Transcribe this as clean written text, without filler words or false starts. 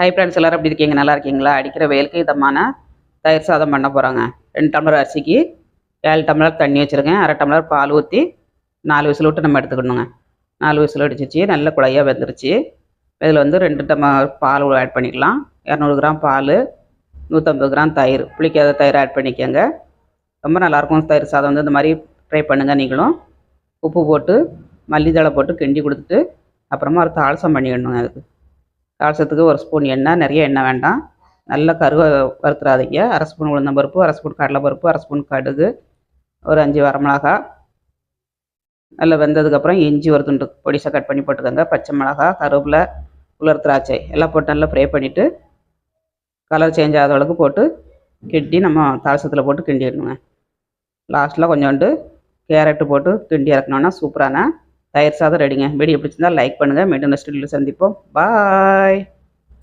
Hi friends, எல்லோரும் எப்படி இருக்கீங்க? நல்லா இருக்கீங்களா? அடிக்கிற வெயிலுக்கு இதமான தயிர் சாதம் பண்ண போகிறாங்க. 2 டம்ளர் அரிசிக்கு 7 டம்ளர் தண்ணி வச்சுருக்கேன். அரை டம்ளர் பால் ஊற்றி 4 விசில் விட்டு நம்ம எடுத்துக்கணுங்க. 4 விசில் அடிச்சிச்சு, நல்ல குழையாக வெந்துருச்சு. இதில் வந்து 2 டம்ளர் பால் ஆட் பண்ணிக்கலாம். 200 கிராம் பால், 150 கிராம் தயிர், புளிக்காத தயிர் ஆட் பண்ணிக்கோங்க. ரொம்ப நல்லாயிருக்கும் தயிர் சாதம். வந்து இந்த மாதிரி ட்ரை பண்ணுங்கள் நீங்களும். உப்பு போட்டு மல்லித்தழை போட்டு கிண்டி கொடுத்துட்டு அப்புறமா ஒரு தாளசம் பண்ணிடணுங்க. அதுக்கு தாளசத்துக்கு 1 ஸ்பூன் எண்ணெய், நிறைய எண்ணெய் வேண்டாம். நல்லா வறுத்துறாதீங்க. 1/2 ஸ்பூன் உளுந்தம்பருப்பு, 1/2 ஸ்பூன் கடலைப்பருப்பு, 1/2 ஸ்பூன் கடுகு, ஒரு 5 வரமிளகா. நல்லா வெந்ததுக்கப்புறம் இஞ்சி ஒரு துண்டு பொடிசாக கட் பண்ணி போட்டுக்கோங்க. பச்சை மிளகா, கருவேப்பிலை, உலர் திராட்சை எல்லாம் போட்டு நல்லா ஃப்ரை பண்ணிவிட்டு கலர் சேஞ்ச் ஆகாத அளவுக்கு போட்டு கிண்டி நம்ம தாளசத்தில் போட்டு கிண்டிடணுங்க. லாஸ்ட்டில் கொஞ்சோண்டு கேரட்டு போட்டு கிண்டி இறக்கணுன்னா சூப்பரான தயிர் சாதம் ரெடிங்க. வீடியோ பிடிச்சிருந்தால் லைக் பண்ணுங்கள். மீண்டும் நெக்ஸ்ட் வீடியோவில் சந்திப்போம். பாய்.